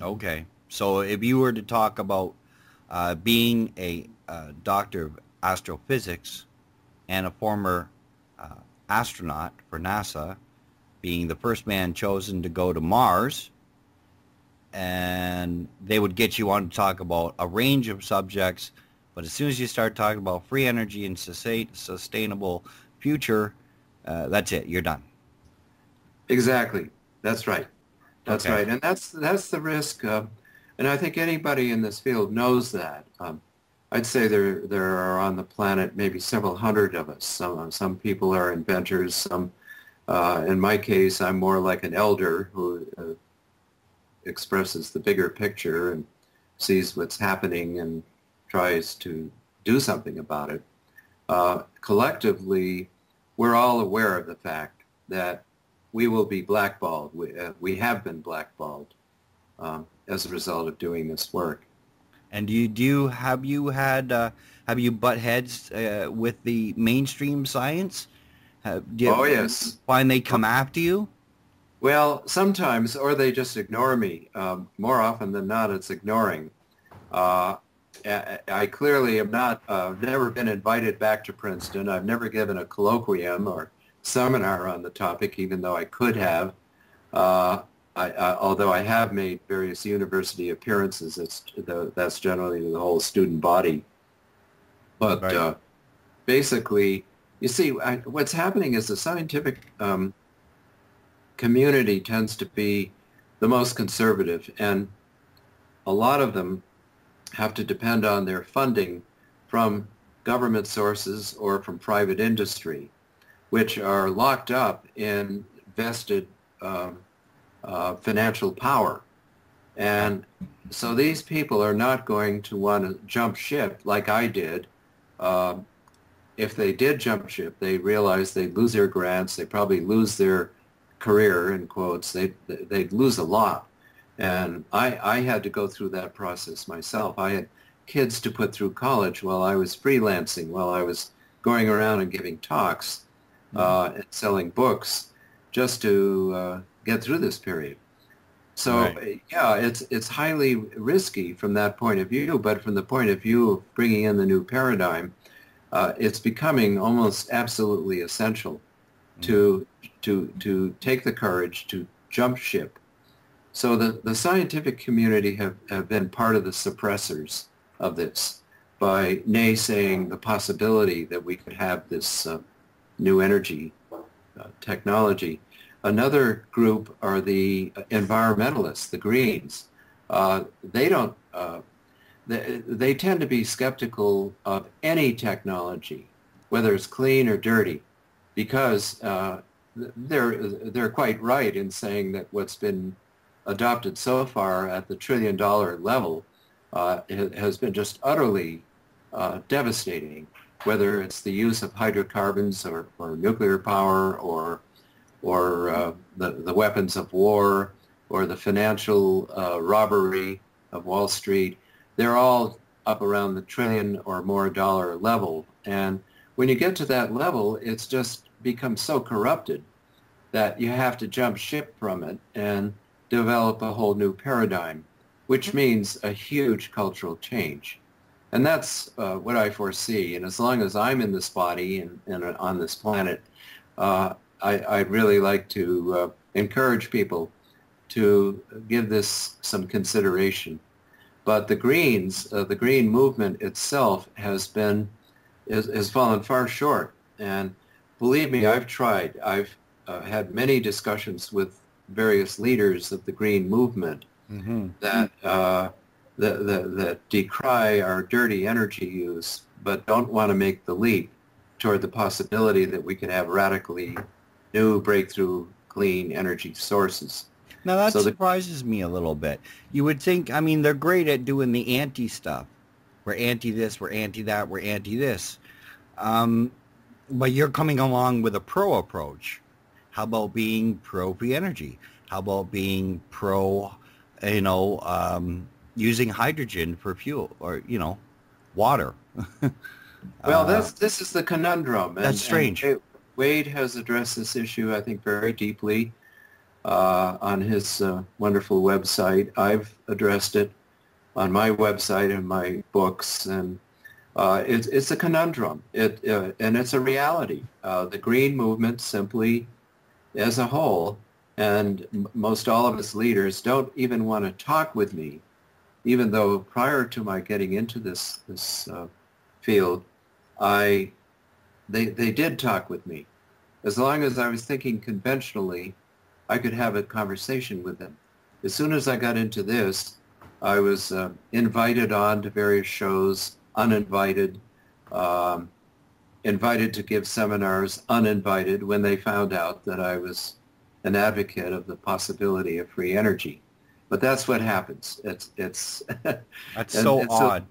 Okay. So if you were to talk about being a doctor of astrophysics and a former uh, astronaut for NASA, being the first man chosen to go to Mars, and they would get you on to talk about a range of subjects, but as soon as you start talking about free energy and sustainable future, that's it. You're done. Exactly. That's right. That's Okay. right. And that's the risk. And I think anybody in this field knows that. I'd say there are on the planet maybe several hundred of us. Some people are inventors. Some, in my case, I'm more like an elder who expresses the bigger picture and sees what's happening and tries to do something about it. Collectively, we're all aware of the fact that we will be blackballed. We have been blackballed as a result of doing this work. And have you butt heads with the mainstream science? Do Oh, you yes. find they come after you? Well, sometimes, or they just ignore me. More often than not, it's ignoring. Uh, I clearly am not, never been invited back to Princeton. I've never given a colloquium or seminar on the topic, even though I could have. Uh, although I have made various university appearances, that's generally the whole student body. But Right. basically, you see, what's happening is the scientific community tends to be the most conservative, and a lot of them have to depend on their funding from government sources or from private industry, which are locked up in vested financial power. Right. And so these people are not going to want to jump ship like I did. Um, if they did jump ship, they realize they'd lose their grants, they probably lose their career, in quotes, they'd lose a lot. And I had to go through that process myself. I had kids to put through college while I was freelancing, while I was going around and giving talks Mhm. and selling books just to get through this period. So Right. yeah, it's highly risky from that point of view, but from the point of view of bringing in the new paradigm, it's becoming almost absolutely essential Mhm. to to take the courage to jump ship. So the scientific community have been part of the suppressors of this by naysaying the possibility that we could have this new energy technology. Another group are the environmentalists, the Greens. They don't. They tend to be skeptical of any technology, whether it's clean or dirty, because they're quite right in saying that what's been adopted so far at the trillion-dollar level has been just utterly devastating, whether it's the use of hydrocarbons or nuclear power or the weapons of war or the financial robbery of Wall Street. They're all up around the trillion or more dollar level. And when you get to that level, it's just become so corrupted that you have to jump ship from it and develop a whole new paradigm, which means a huge cultural change. And that's what I foresee. And as long as I'm in this body and on this planet, I'd really like to encourage people to give this some consideration. But the Greens, the Green movement itself has fallen far short. And believe me, I've tried. I've had many discussions with various leaders of the Green movement Mhm. that decry our dirty energy use, but don't want to make the leap toward the possibility that we could have radically new breakthrough clean energy sources. Now that So the surprises me a little bit. You would think, I mean, they're great at doing the anti stuff. We're anti this, we're anti that, we're anti this. Um, but you're coming along with a pro approach. How about being pro free energy? How about being pro, you know, using hydrogen for fuel or, water? Well, Uh, this is the conundrum, that's and strange. Wade has addressed this issue, I think, very deeply. on his wonderful website. I've addressed it on my website and my books, and it's a conundrum. And it's a reality. The green movement simply, as a whole, and most all of its leaders don't even want to talk with me, even though prior to my getting into this field, they did talk with me. As long as I was thinking conventionally, I could have a conversation with them. As soon as I got into this, I was invited on to various shows, uninvited, invited to give seminars, uninvited, when they found out that I was an advocate of the possibility of free energy. But that's what happens. It's That's so odd.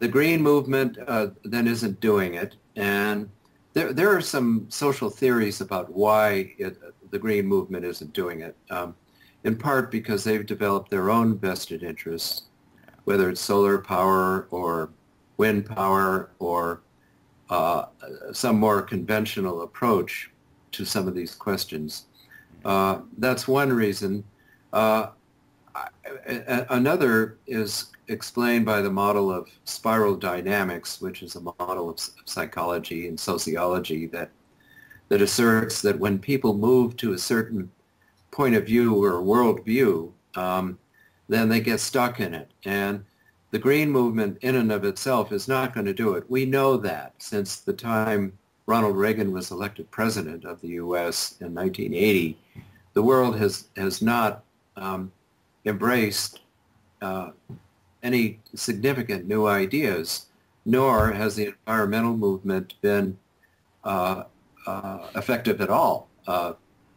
The green movement then isn't doing it, and there are some social theories about why the green movement isn't doing it. In part because they've developed their own vested interests, whether it's solar power or wind power or some more conventional approach to some of these questions. That's one reason. Another is explained by the model of spiral dynamics, which is a model of psychology and sociology that asserts that when people move to a certain point of view or world view, then they get stuck in it. And the green movement in and of itself is not going to do it. We know that since the time Ronald Reagan was elected president of the U.S. in 1980, the world has not embraced any significant new ideas, nor has the environmental movement been effective at all.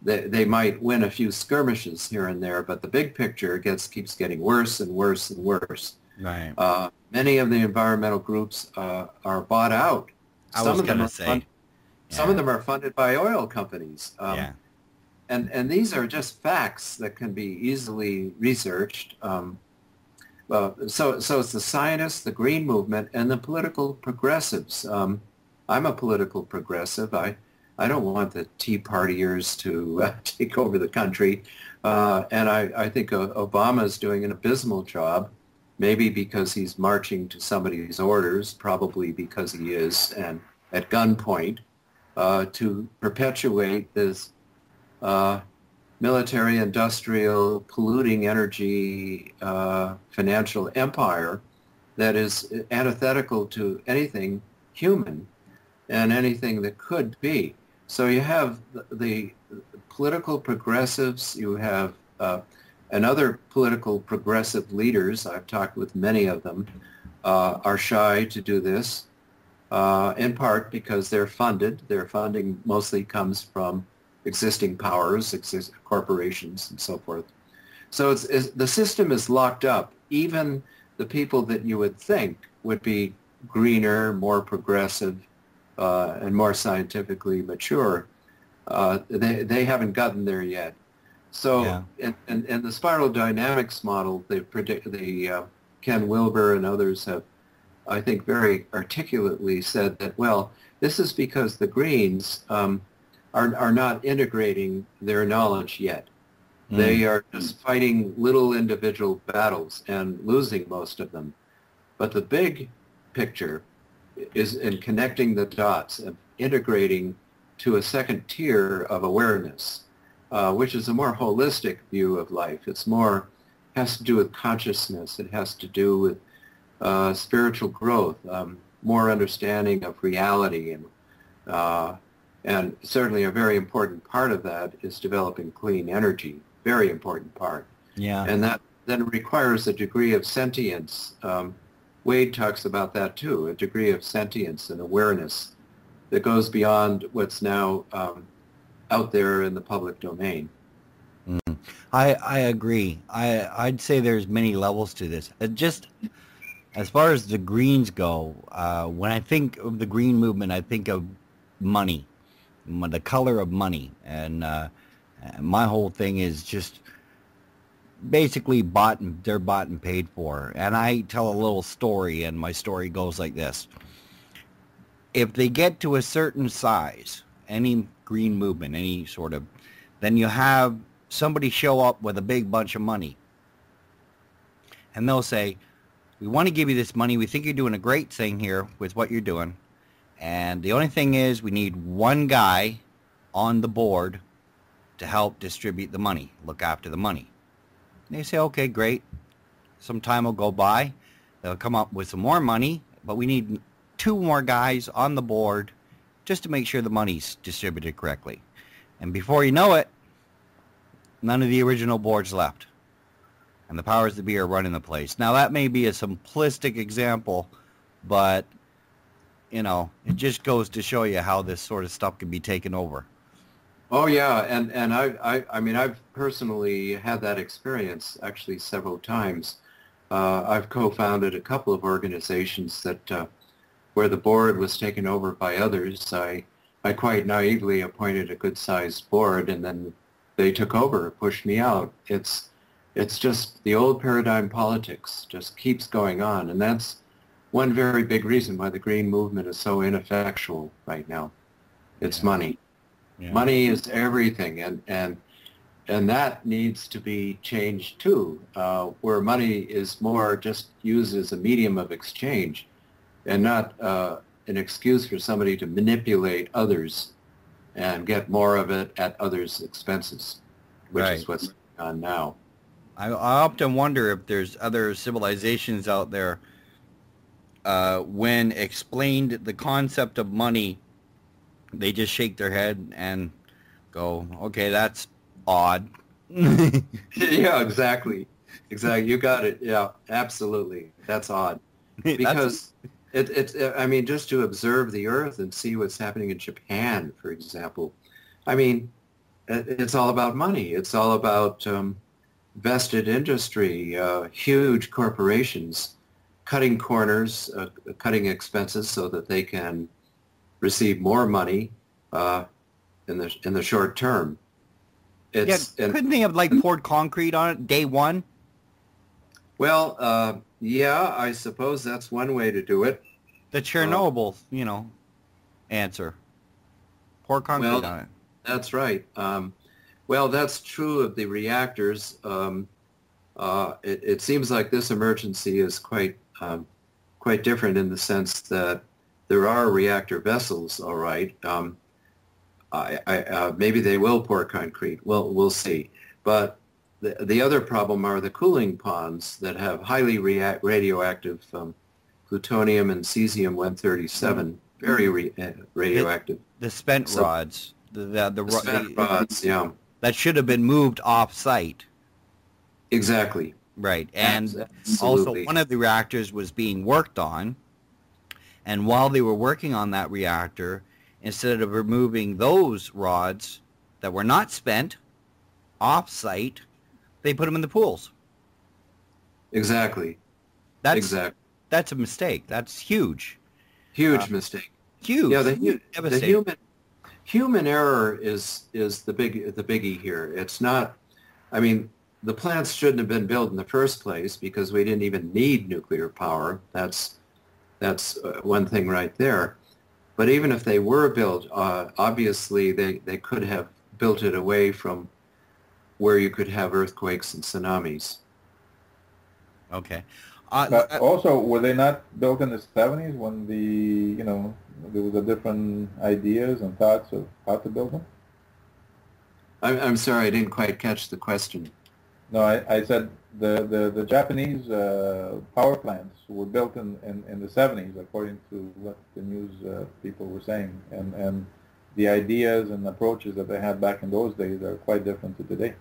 They might win a few skirmishes here and there, but the big picture keeps getting worse and worse and worse. Right. Many of the environmental groups are bought out. Some of them are funded by oil companies. And these are just facts that can be easily researched. So it's the scientists, the green movement, and the political progressives. I'm a political progressive. I don't want the Tea Partiers to take over the country. And I think Obama is doing an abysmal job, maybe because he's marching to somebody's orders, probably because he is, and at gunpoint, to perpetuate this military, industrial, polluting energy, financial empire that is antithetical to anything human and anything that could be. So you have the political progressives, you have and other political progressive leaders, I've talked with many of them, are shy to do this, in part because they're funded. Their funding mostly comes from existing powers, corporations, and so forth. So the system is locked up. Even the people that you would think would be greener, more progressive, and more scientifically mature, they haven't gotten there yet. So, in the spiral dynamics model, Ken Wilber and others have, I think, very articulately said that, well, this is because the Greens are not integrating their knowledge yet. They are just fighting little individual battles and losing most of them. But the big picture is in connecting the dots and integrating to a second tier of awareness, which is a more holistic view of life. Has to do with consciousness. It has to do with spiritual growth, more understanding of reality, and certainly a very important part of that is developing clean energy. Very important part. Yeah. And that then requires a degree of sentience. Wade talks about that too, a degree of sentience and awareness that goes beyond what's now out there in the public domain. I agree. I'd say there's many levels to this. Just as far as the Greens go, when I think of the Green movement, I think of money, the color of money. And my whole thing is just basically they're bought and paid for. And I tell a little story, and my story goes like this. If they get to a certain size, any green movement, any sort of, then you have somebody show up with a big bunch of money, and they'll say, we want to give you this money. We think you're doing a great thing here with what you're doing. And the only thing is we need one guy on the board to help distribute the money, look after the money. And they say, okay, great. Some time will go by. They'll come up with some more money, but we need 2 more guys on the board just to make sure the money's distributed correctly. And before you know it, none of the original board's left. And the powers that be are running the place. Now, that may be a simplistic example, but, you know, it just goes to show you how this sort of stuff can be taken over. Oh yeah, and I mean I've personally had that experience actually several times. I've co-founded a couple of organizations that where the board was taken over by others. I quite naively appointed a good-sized board, and then they took over, pushed me out. It's just the old paradigm politics just keeps going on, and that's one very big reason why the green movement is so ineffectual right now. It's money. Yeah. Money is everything, and that needs to be changed too, where money is more just used as a medium of exchange and not an excuse for somebody to manipulate others and get more of it at others' expenses, which is what's going on now. I often wonder if there's other civilizations out there when explained the concept of money, they just shake their head and go, okay, that's odd. Yeah, exactly. Exactly. You got it. Yeah, absolutely. That's odd. Because it's I mean, just to observe the earth and see what's happening in Japan, for example. I mean, it's all about money. It's all about vested industry, huge corporations cutting corners, cutting expenses so that they can receive more money in the short term. Couldn't they have like poured concrete on it day one? Well, yeah, I suppose that's one way to do it. The Chernobyl, you know, answer. Pour concrete on it. That's right. Well, that's true of the reactors. It seems like this emergency is quite different in the sense that there are reactor vessels, all right. Maybe they will pour concrete. We'll see. But the other problem are the cooling ponds that have highly radioactive plutonium and cesium-137, very radioactive. The spent rods. The spent rods, yeah. That should have been moved off-site. Exactly. Right. And also one of the reactors was being worked on. And while they were working on that reactor, instead of removing those rods that were not spent off-site, they put them in the pools. Exactly. That's a mistake. That's huge. Huge mistake. Huge. Yeah, the human error is the biggie here. It's not. I mean, the plants shouldn't have been built in the first place because we didn't even need nuclear power. That's one thing right there. But even if they were built, obviously they could have built it away from where you could have earthquakes and tsunamis. Okay. But also, were they not built in the 70s when there was a different ideas and thoughts of how to build them? I'm sorry, I didn't quite catch the question. No, I said the Japanese power plants were built in the 70s, according to what the news people were saying, and the ideas and approaches that they had back in those days are quite different to today.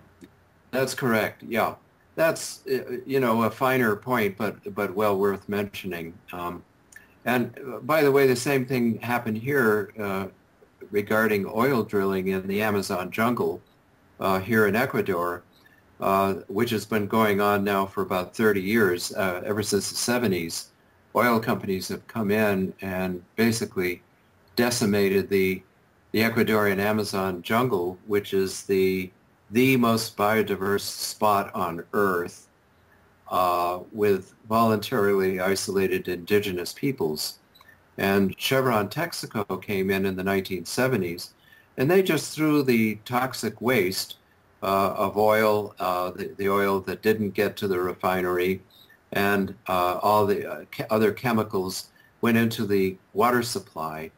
That's correct. Yeah, that's a finer point, but well worth mentioning. And by the way, the same thing happened here regarding oil drilling in the Amazon jungle here in Ecuador. Which has been going on now for about 30 years, ever since the 70s. Oil companies have come in and basically decimated the Ecuadorian Amazon jungle, which is the most biodiverse spot on Earth, with voluntarily isolated indigenous peoples. And Chevron Texaco came in the 1970s, and they just threw the toxic waste of oil, the oil that didn't get to the refinery, and all the other chemicals went into the water supply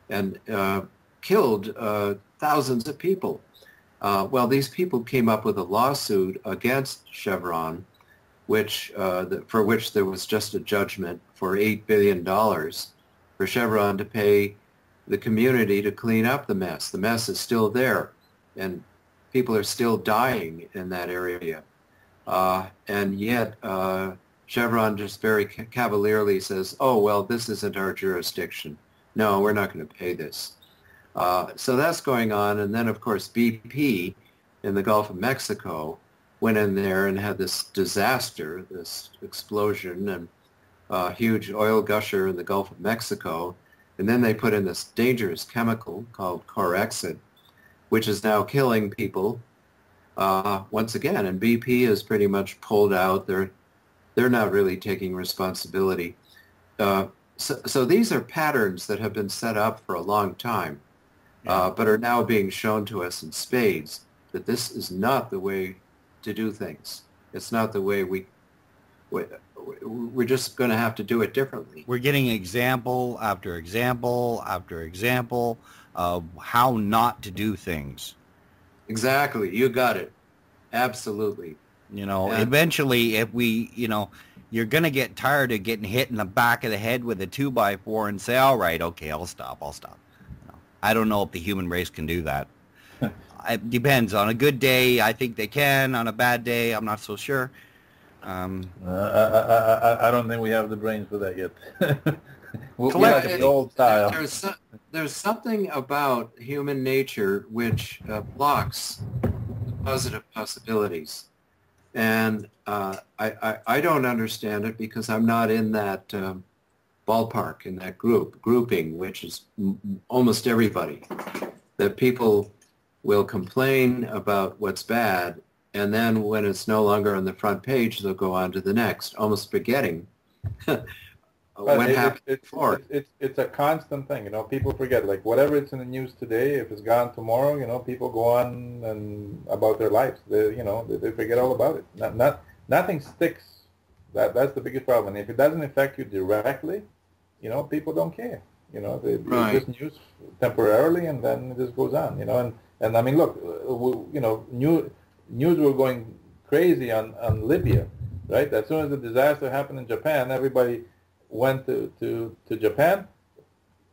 and killed thousands of people. Well, these people came up with a lawsuit against Chevron, which for which there was just a judgment for $8 billion for Chevron to pay the community to clean up the mess. The mess is still there, and people are still dying in that area. And yet Chevron just very cavalierly says, oh, well, this isn't our jurisdiction. No, we're not going to pay this. So that's going on. And then, of course, BP in the Gulf of Mexico went in there and had this disaster, this explosion, and a huge oil gusher in the Gulf of Mexico. And then they put in this dangerous chemical called Corexit, which is now killing people once again. And BP is pretty much pulled out. They're not really taking responsibility. So these are patterns that have been set up for a long time, but are now being shown to us in spades that this is not the way to do things. It's not the way we're just going to have to do it differently. We're getting example after example after example of how not to do things. Exactly. You got it. Absolutely. You know, eventually, if we, you know, you're going to get tired of getting hit in the back of the head with a 2x4 and say, all right, okay, I'll stop. You know, I don't know if the human race can do that. It depends. On a good day, I think they can. On a bad day, I'm not so sure. I don't think we have the brains for that yet. We're like the old style. There's something about human nature which blocks positive possibilities. And I don't understand it because I'm not in that ballpark, in that grouping, which is almost everybody. That people will complain about what's bad, and then when it's no longer on the front page, they'll go on to the next, almost forgetting what happened before. It's a constant thing, you know. People forget, like whatever it's in the news today, if it's gone tomorrow, you know, people go on and about their lives. They forget all about it. Nothing sticks. That's the biggest problem. And if it doesn't affect you directly, you know, people don't care. You know, it's just news temporarily, and then it just goes on. You know, and I mean, look, you know, news were going crazy on Libya, right? As soon as the disaster happened in Japan, everybody went to Japan.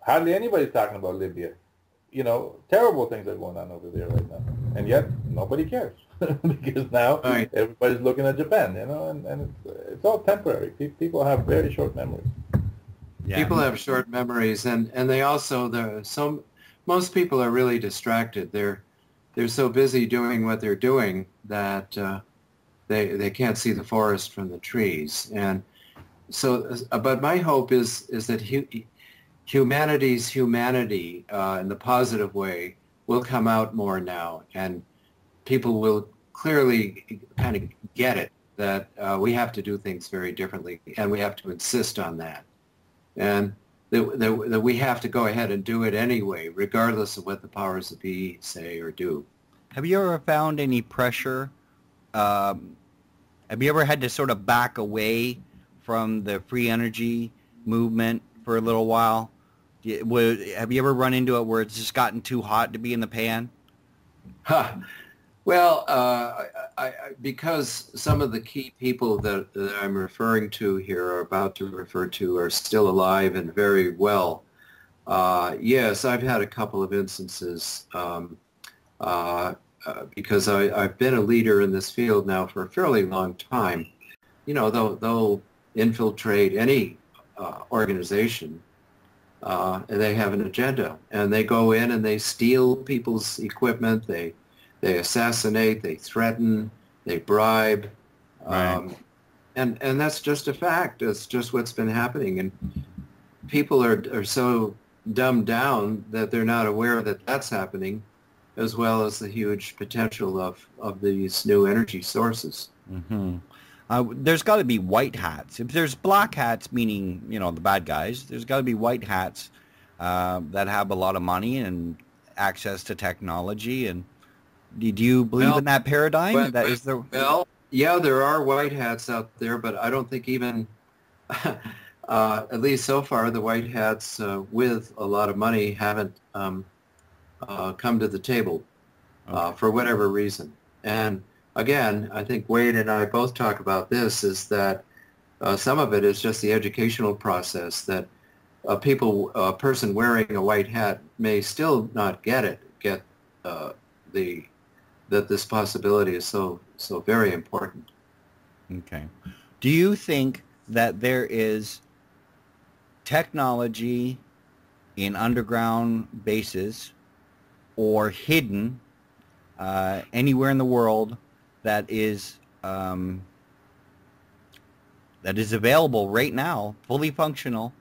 Hardly anybody's talking about Libya. You know, terrible things are going on over there right now, and yet nobody cares because now everybody's looking at Japan. You know, and it's all temporary. People have very short memories. Yeah. People have short memories, and they also most people are really distracted. They're so busy doing what they're doing that they can't see the forest from the trees. And so, but my hope is that humanity's humanity in the positive way will come out more now, and people will clearly kind of get it that we have to do things very differently, and we have to insist on that. And that we have to go ahead and do it anyway, regardless of what the powers that be say or do. Have you ever found any pressure? Have you ever had to sort of back away from the free energy movement for a little while? Have you ever run into it where it's just gotten too hot to be in the pan? Well, because some of the key people that I'm referring to here, or about to refer to, are still alive and very well. Yes, I've had a couple of instances because I've been a leader in this field now for a fairly long time. You know, they'll infiltrate any organization, and they have an agenda, and they go in and they steal people's equipment. They assassinate, they threaten, they bribe, and that's just a fact. It's just what's been happening, and people are so dumbed down that they're not aware that that's happening, as well as the huge potential of these new energy sources. Mm-hmm. There's got to be white hats. If there's black hats, meaning, you know, the bad guys, there's got to be white hats that have a lot of money and access to technology, and Do you believe Well, in that paradigm? That is the well, yeah, there are white hats out there, but I don't think even, at least so far, the white hats with a lot of money haven't come to the table okay. for whatever reason. And again, I think Wade and I both talk about this, is that some of it is just the educational process that a person wearing a white hat may still not get the that this possibility is so very important. Okay. Do you think that there is technology in underground bases or hidden anywhere in the world that is available right now, fully functional?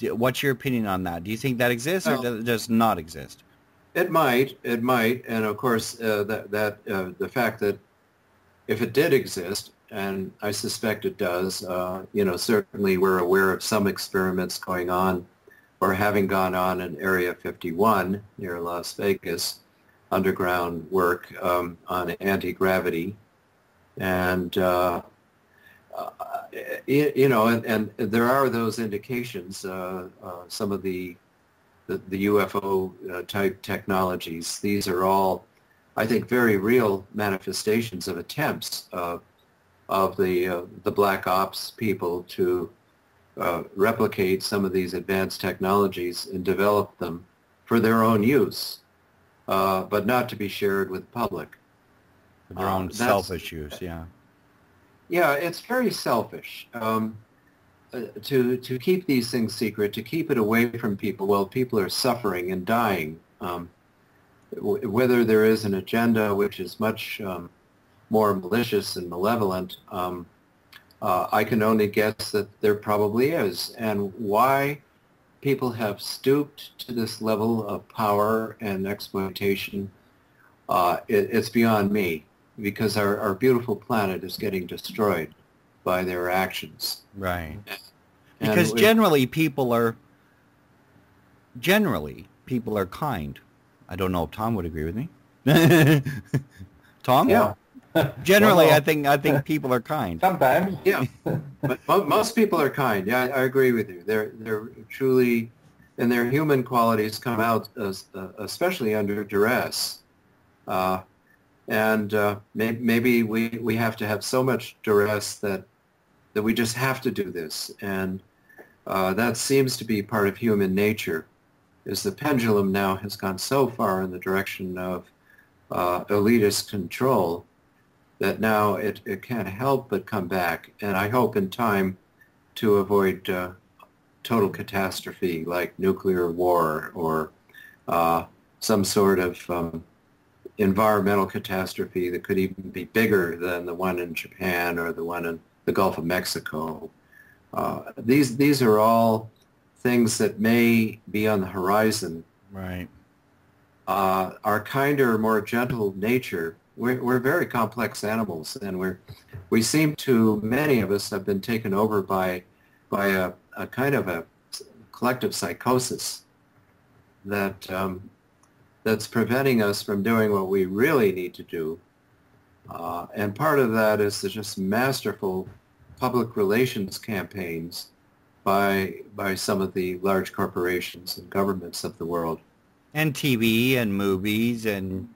What's your opinion on that? Do you think that exists or Well, does it just not exist? it might, and of course the fact that if it did exist, and I suspect it does, certainly we're aware of some experiments going on or having gone on in Area 51 near Las Vegas, underground work on anti-gravity, and and there are those indications. Some of the UFO type technologies. These are all, I think, very real manifestations of attempts of the black ops people to replicate some of these advanced technologies and develop them for their own use, but not to be shared with the public. Their own selfish use, yeah. Yeah, it's very selfish to keep these things secret, to keep it away from people while people are suffering and dying. Whether there is an agenda which is much more malicious and malevolent, I can only guess that there probably is. And why people have stooped to this level of power and exploitation, it's beyond me, because our beautiful planet is getting destroyed by their actions. Right. And Because generally people are kind. I don't know if Tom would agree with me. Tom? Yeah. Generally, Well, I think people are kind. Sometimes. Yeah, but most people are kind. Yeah, I agree with you. They're truly, and their human qualities come out, especially under duress. And maybe we have to have so much duress that we just have to do this. And that seems to be part of human nature, is the pendulum now has gone so far in the direction of elitist control that now it can't help but come back. And I hope in time to avoid total catastrophe like nuclear war or some sort of environmental catastrophe that could even be bigger than the one in Japan or the one in the Gulf of Mexico. These are all things that may be on the horizon. Right. Our kinder, more gentle nature, we're very complex animals, and we seem to, many of us have been taken over by a kind of a collective psychosis that that's preventing us from doing what we really need to do. And part of that is the just masterful public relations campaigns by some of the large corporations and governments of the world. And TV and movies and,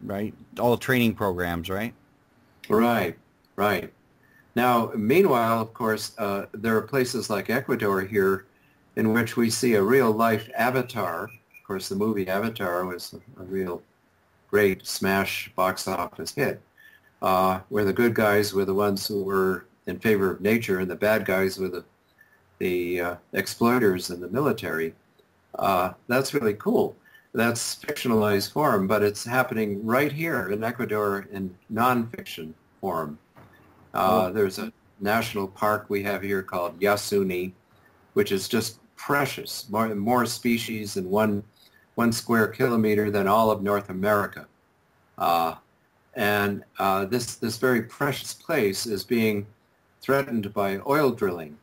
right, all training programs, right? Right, right. Now, meanwhile, of course, there are places like Ecuador here in which we see a real-life Avatar. Of course, the movie Avatar was a real great smash box office hit, where the good guys were the ones who were in favor of nature and the bad guys were the exploiters in the military. That's really cool. That's fictionalized form, but it's happening right here in Ecuador in nonfiction form. There's a national park we have here called Yasuni, which is just precious, more species in one square kilometer than all of North America. And this very precious place is being threatened by oil drilling,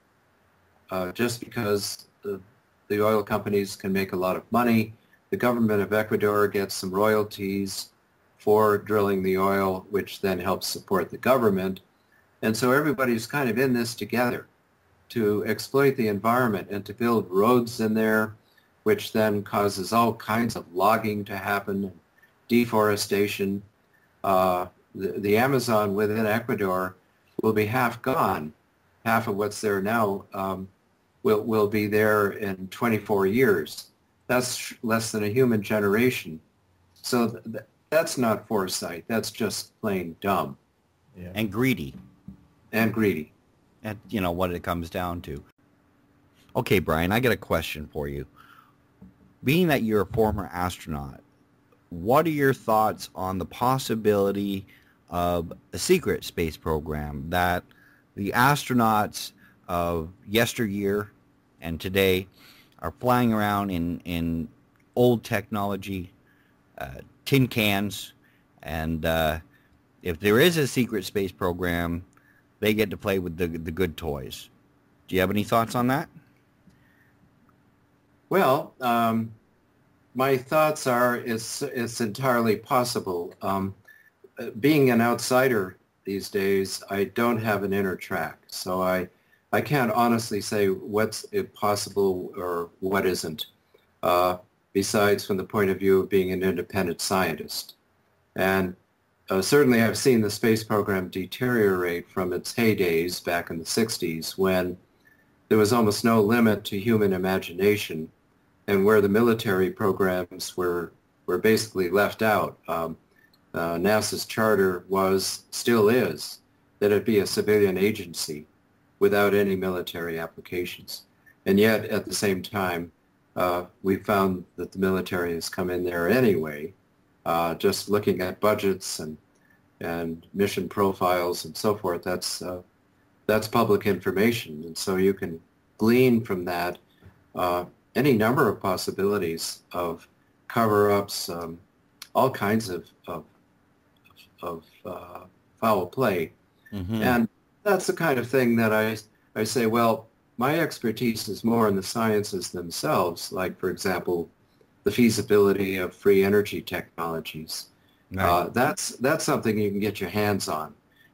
just because the oil companies can make a lot of money The government of Ecuador gets some royalties for drilling the oil, which then helps support the government. And so everybody's kind of in this together to exploit the environment and to build roads in there, which then causes all kinds of logging to happen, deforestation. The Amazon within Ecuador will be half gone. Half of what's there now will be there in 24 years. That's less than a human generation. So that's not foresight. That's just plain dumb. Yeah. And greedy. And greedy. And you know what it comes down to. Okay, Brian, I got a question for you. Being that you're a former astronaut, what are your thoughts on the possibility of a secret space program that the astronauts of yesteryear and today are flying around in old technology, tin cans, and if there is a secret space program, they get to play with the good toys. Do you have any thoughts on that? Well, my thoughts are it's entirely possible. Being an outsider these days, I don't have an inner track, so I can't honestly say what's possible or what isn't, besides from the point of view of being an independent scientist. And certainly I've seen the space program deteriorate from its heydays back in the 60s when there was almost no limit to human imagination and where the military programs were basically left out. NASA's charter still is, that it be a civilian agency without any military applications. And yet, at the same time, we found that the military has come in there anyway, just looking at budgets and mission profiles and so forth. That's public information, and so you can glean from that any number of possibilities of cover-ups, all kinds of foul play. Mm-hmm. And that's the kind of thing that I say, well, my expertise is more in the sciences themselves, like, for example, the feasibility of free energy technologies. Right. That's something you can get your hands on,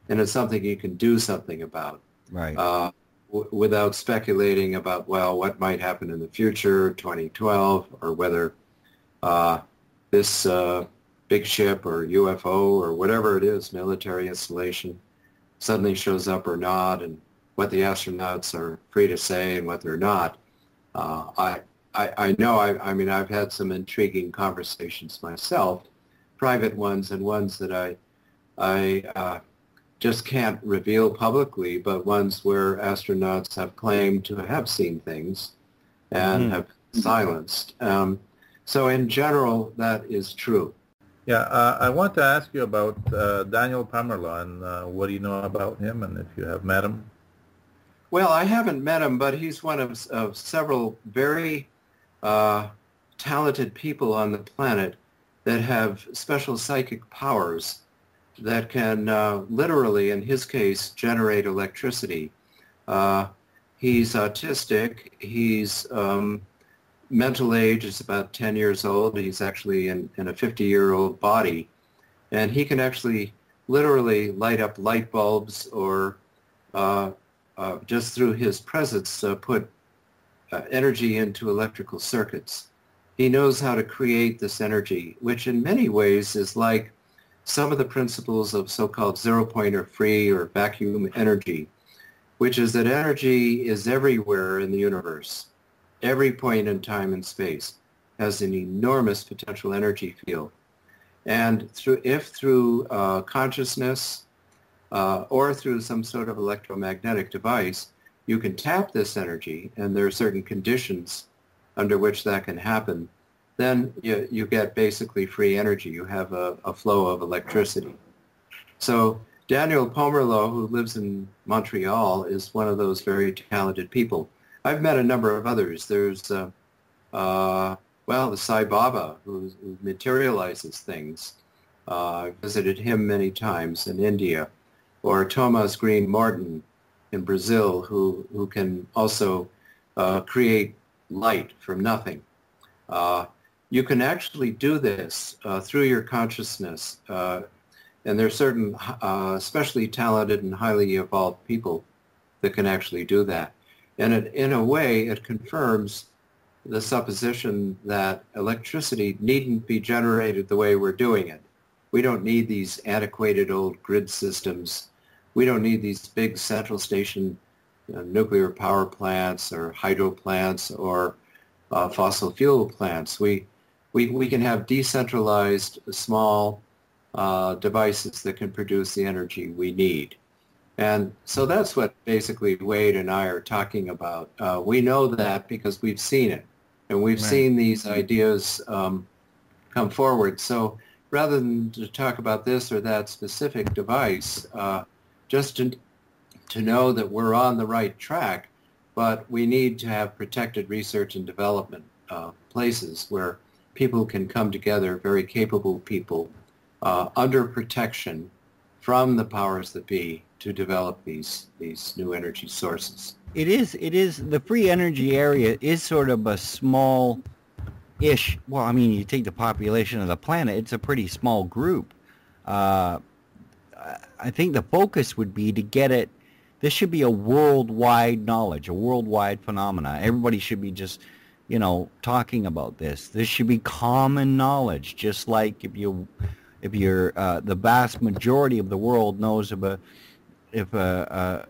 and it's something you can do something about. Right. Without speculating about, well, what might happen in the future, 2012, or whether this big ship or UFO or whatever it is, military installation, suddenly shows up or not, and what the astronauts are free to say and what they're not. I know, I mean, I've had some intriguing conversations myself, private ones and ones that I just can't reveal publicly, but ones where astronauts have claimed to have seen things and have silenced. So in general, that is true. Yeah, I want to ask you about Daniel Pomerleau, and what do you know about him, and if you have met him? Well, I haven't met him, but he's one of several very talented people on the planet that have special psychic powers that can literally, in his case, generate electricity. He's autistic. He's mental age is about 10 years old. He's actually in a 50-year-old body. And he can actually literally light up light bulbs or just through his presence put energy into electrical circuits. He knows how to create this energy, which in many ways is like some of the principles of so-called zero-point or free or vacuum energy, which is that energy is everywhere in the universe. Every point in time and space has an enormous potential energy field. And if through consciousness or through some sort of electromagnetic device, you can tap this energy, and there are certain conditions under which that can happen, then you get basically free energy. You have a flow of electricity. So Daniel Pomerleau, who lives in Montreal, is one of those very talented people. I've met a number of others. There's, the Sai Baba, who materializes things. I visited him many times in India. Or Thomas Green Morton in Brazil, who can also create light from nothing. you can actually do this through your consciousness. And there are certain especially talented and highly evolved people that can actually do that. And in a way, it confirms the supposition that electricity needn't be generated the way we're doing it. We don't need these antiquated old grid systems. We don't need these big central station nuclear power plants or hydro plants or fossil fuel plants. We can have decentralized small devices that can produce the energy we need. And so that's what basically Wade and I are talking about. We know that because we've seen it, and we've seen these ideas come forward. So rather than to talk about this or that specific device, just to know that we're on the right track, but we need to have protected research and development places where people can come together, very capable people, under protection from the powers that be to develop these new energy sources. It is, the free energy area is sort of a small-ish, well, I mean, you take the population of the planet, it's a pretty small group. I think the focus would be to get it, this should be a worldwide knowledge, a worldwide phenomena. Everybody should be just, you know, talking about this. This should be common knowledge, just like if you're the vast majority of the world knows about if a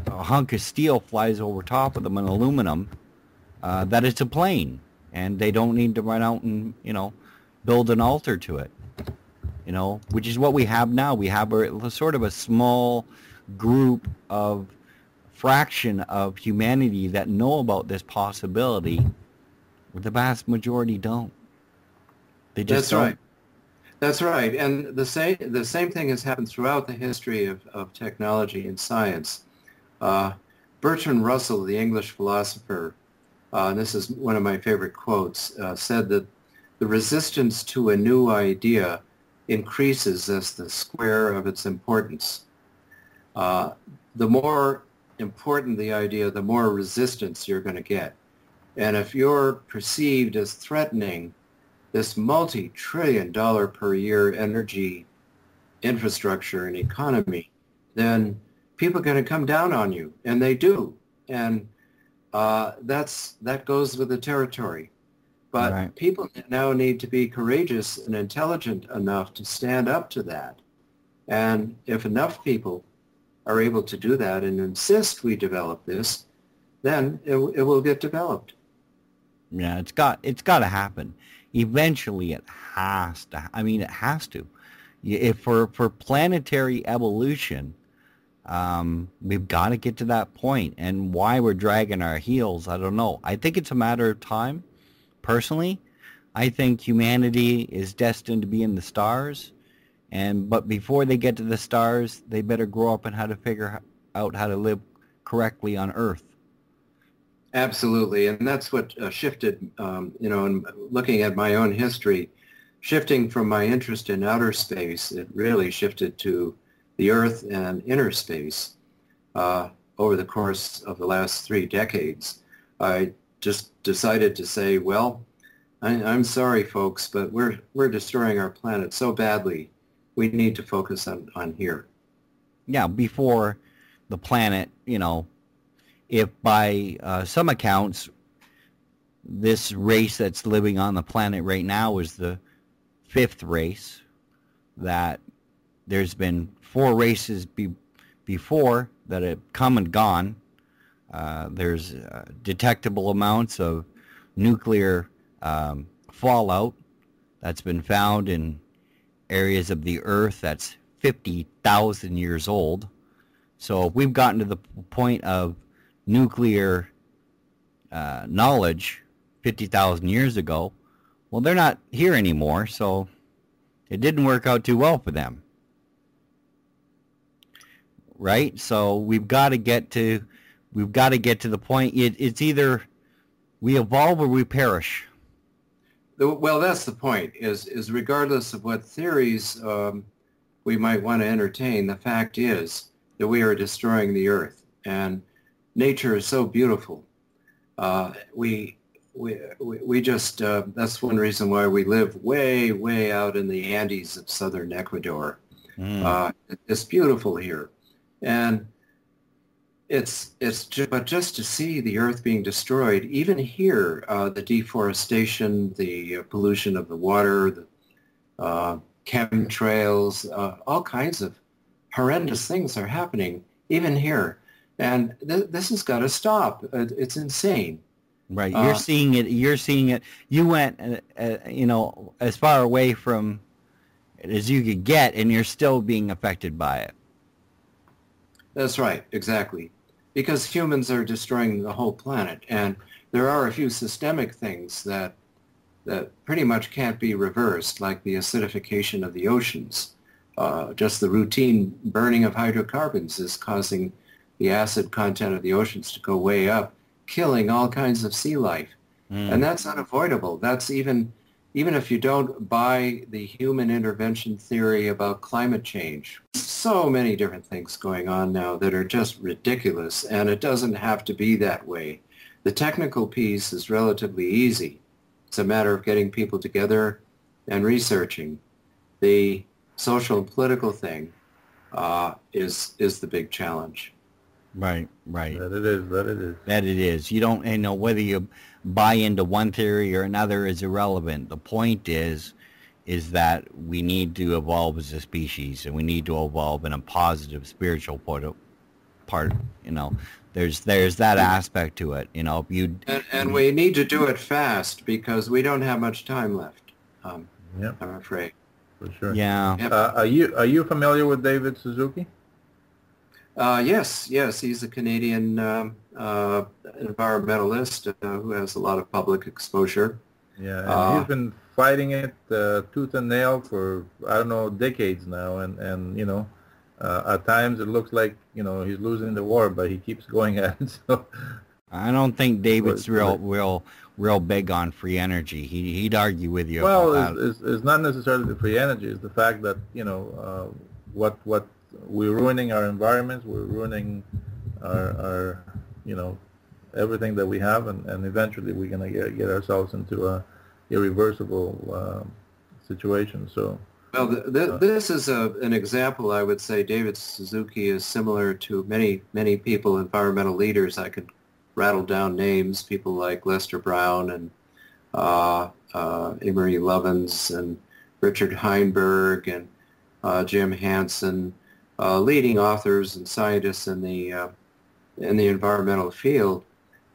hunk of steel flies over top of them in aluminum, that it's a plane, and they don't need to run out and, you know, build an altar to it, you know, which is what we have now. We have a sort of a small group of fraction of humanity that know about this possibility, but the vast majority don't. They just don't. Right. That's right, and the same thing has happened throughout the history of technology and science. Bertrand Russell, the English philosopher, and this is one of my favorite quotes, said that the resistance to a new idea increases as the square of its importance. The more important the idea, the more resistance you're going to get. And if you're perceived as threatening this multi-trillion-dollar per year energy infrastructure and economy, then people are going to come down on you, and they do. And that goes with the territory. But people now need to be courageous and intelligent enough to stand up to that. And if enough people are able to do that and insist we develop this, then it will get developed. Yeah, it's got to happen. Eventually, it has to. I mean, it has to. If for planetary evolution, we've got to get to that point. And why we're dragging our heels, I don't know. I think it's a matter of time. Personally, I think humanity is destined to be in the stars. But before they get to the stars, they better grow up and how to figure out how to live correctly on Earth. Absolutely, and that's what shifted, you know, in looking at my own history, shifting from my interest in outer space, it really shifted to the Earth and inner space over the course of the last 3 decades. I just decided to say, well, I'm sorry, folks, but we're destroying our planet so badly, we need to focus on here. Yeah, before the planet, you know, if by some accounts, this race that's living on the planet right now is the 5th race, that there's been 4 races before that have come and gone. There's detectable amounts of nuclear fallout that's been found in areas of the Earth that's 50,000 years old. So if we've gotten to the point of nuclear knowledge 50,000 years ago, well, they're not here anymore, so it didn't work out too well for them, right? So we've got to get to the point. It's either we evolve or we perish. Well, that's the point. Is regardless of what theories we might want to entertain, the fact is that we are destroying the Earth, and nature is so beautiful. We we just, that's one reason why we live way, way out in the Andes of southern Ecuador. It's beautiful here. And but just to see the earth being destroyed, even here, the deforestation, the pollution of the water, the chemtrails, all kinds of horrendous things are happening, even here. And this has got to stop. It's insane. Right. You're seeing it. You're seeing it. You went, you know, as far away from it as you could get, and you're still being affected by it. That's right. Exactly. Because humans are destroying the whole planet. And there are a few systemic things that pretty much can't be reversed, like the acidification of the oceans. Just the routine burning of hydrocarbons is causing the acid content of the oceans to go way up, killing all kinds of sea life. And that's unavoidable. That's even if you don't buy the human intervention theory about climate change. So many different things going on now that are just ridiculous, and it doesn't have to be that way. The technical piece is relatively easy. It's a matter of getting people together and researching. The social and political thing is the big challenge. Right, right. That it is, that it is. That it is. You don't, you know, whether you buy into one theory or another is irrelevant. The point is that we need to evolve as a species, and we need to evolve in a positive spiritual part. You know, there's that aspect to it. You know, if you and we need to do it fast because we don't have much time left. Yep. I'm afraid. For sure. Yeah. Yep. Are you familiar with David Suzuki? Yes, he's a Canadian environmentalist who has a lot of public exposure. Yeah, and he's been fighting it tooth and nail for, I don't know, decades now, and you know, at times it looks like, you know, he's losing the war, but he keeps going at it. So I don't think David's real big on free energy. He'd argue with you. Well, about that. it's not necessarily the free energy. It's the fact that, you know, what we're ruining our environments. We're ruining our you know, everything that we have, and eventually we're gonna get ourselves into a irreversible situation. So. Well, this is an example. I would say David Suzuki is similar to many people, environmental leaders. I could rattle down names, people like Lester Brown and Amory Lovins and Richard Heinberg and Jim Hansen, leading authors and scientists in the environmental field,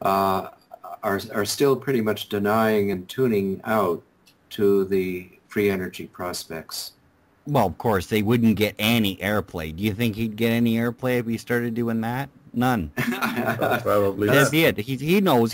are still pretty much denying and tuning out to the free energy prospects. Well, of course, they wouldn't get any airplay. Do you think he'd get any airplay if he started doing that? None. Probably. That's it. He knows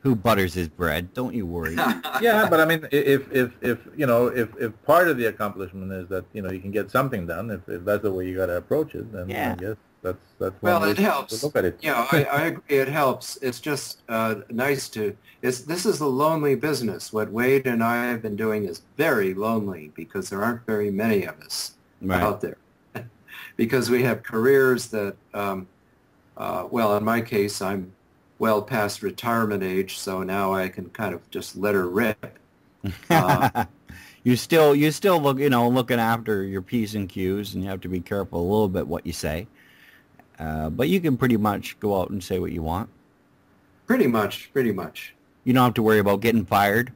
who butters his bread. Don't you worry. Yeah, but I mean, if you know, if part of the accomplishment is that, you know, you can get something done, if that's the way you got to approach it, then yeah. I guess that's well, one it way helps. to look at it. Yeah, I agree. It helps. It's just nice to. This is a lonely business. What Wade and I have been doing is very lonely because there aren't very many of us out there. Because we have careers that, well, in my case, I'm well past retirement age, so now I can kind of just let her rip. You still look, you know, looking after your P's and Q's, and you have to be careful a little bit what you say. But you can pretty much go out and say what you want. Pretty much. You don't have to worry about getting fired.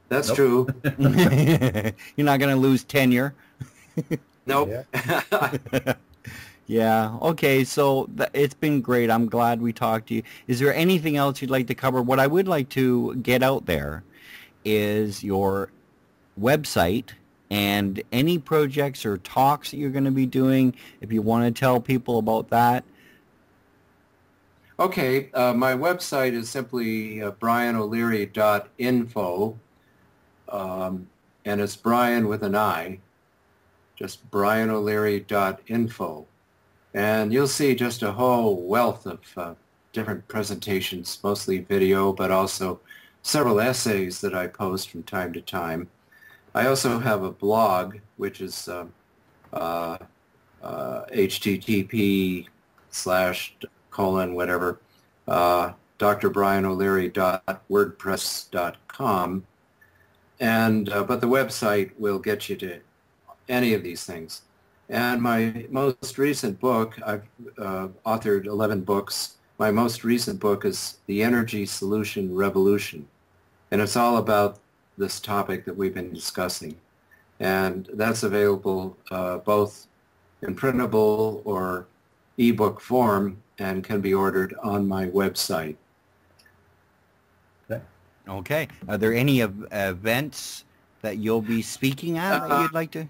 That's true. You're not going to lose tenure. Nope. Yeah. Okay. So it's been great. I'm glad we talked to you. Is there anything else you'd like to cover? What I would like to get out there is your website and any projects or talks that you're going to be doing, if you want to tell people about that. Okay, my website is simply brianoleary.info, and it's Brian with an I, just brianoleary.info. And you'll see just a whole wealth of different presentations, mostly video, but also several essays that I post from time to time. I also have a blog, which is http//whatever, drbrianoleary.wordpress.com. And but the website will get you to any of these things. And my most recent book, I've authored 11 books. My most recent book is The Energy Solution Revolution. And it's all about this topic that we've been discussing. And that's available both in printable or ebook form and can be ordered on my website. Okay. Are there any events that you'll be speaking at that you'd like to?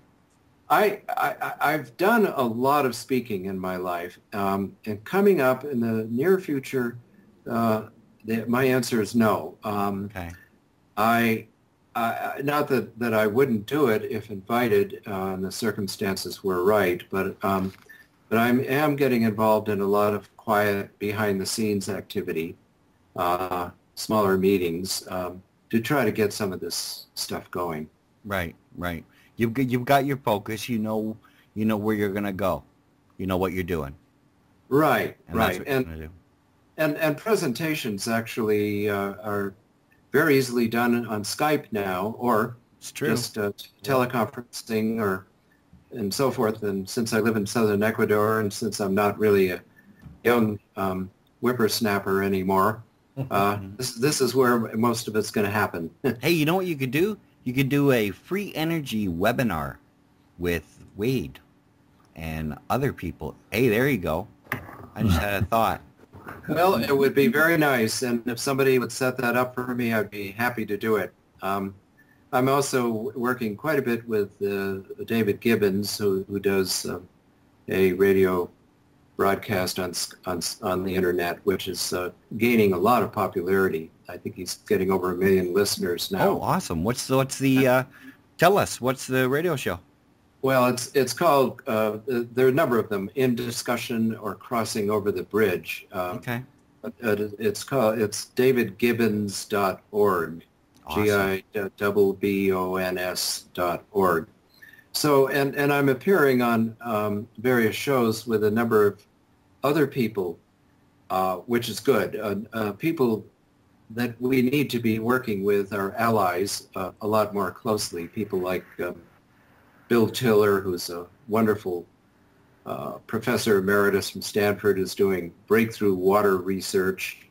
I've done a lot of speaking in my life, and coming up in the near future, my answer is no. Okay. Not that I wouldn't do it if invited and the circumstances were right, but I am getting involved in a lot of quiet behind-the-scenes activity, smaller meetings, to try to get some of this stuff going. Right, right. You've got your focus. You know where you're gonna go. You know what you're doing. Right, And right. That's what you're gonna do. And presentations actually are very easily done on Skype now, or It's true. just teleconferencing and so forth. And since I live in southern Ecuador, and since I'm not really a young whippersnapper anymore, this is where most of it's going to happen. Hey, you know what you could do? You could do a free energy webinar with Wade and other people. Hey, there you go. I just had a thought. Well, it would be very nice, and if somebody would set that up for me, I'd be happy to do it. I'm also working quite a bit with David Gibbons, who does a radio broadcast on the internet, which is gaining a lot of popularity. I think he's getting over 1 million listeners now. Oh, awesome. What's the tell us, what's the radio show? Well, it's called, there are a number of them, In Discussion or Crossing Over the Bridge. Okay. It's davidgibbons.org, Awesome. GIBBONS.org. So, and I'm appearing on various shows with a number of other people, which is good. People that we need to be working with are allies a lot more closely. People like Bill Tiller, who's a wonderful professor emeritus from Stanford, is doing breakthrough water research,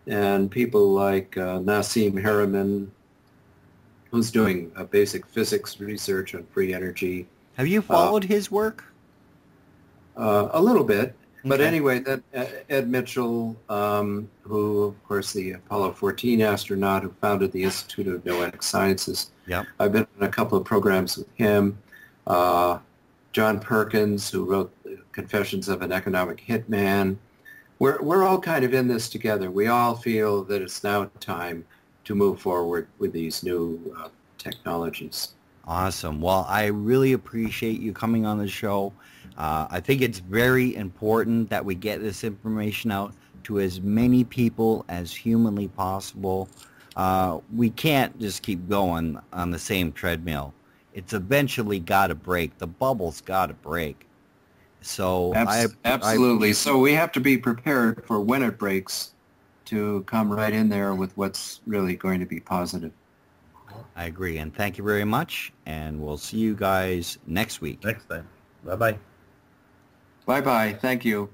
and people like Nassim Harriman, who's doing basic physics research on free energy. Have you followed his work? A little bit. But Okay. anyway, that Ed Mitchell, who, of course, the Apollo 14 astronaut who founded the Institute of Noetic Sciences. Yep. I've been in a couple of programs with him. John Perkins, who wrote Confessions of an Economic Hitman. We're all kind of in this together. We all feel that it's now time to move forward with these new technologies. Awesome. Well, I really appreciate you coming on the show. I think it's very important that we get this information out to as many people as humanly possible. We can't just keep going on the same treadmill. It's eventually got to break. The bubble's got to break. So Absolutely. So we have to be prepared for when it breaks to come right in there with what's really going to be positive. I agree. And thank you very much. And we'll see you guys next week. Next time. Bye-bye. Bye-bye. Thank you.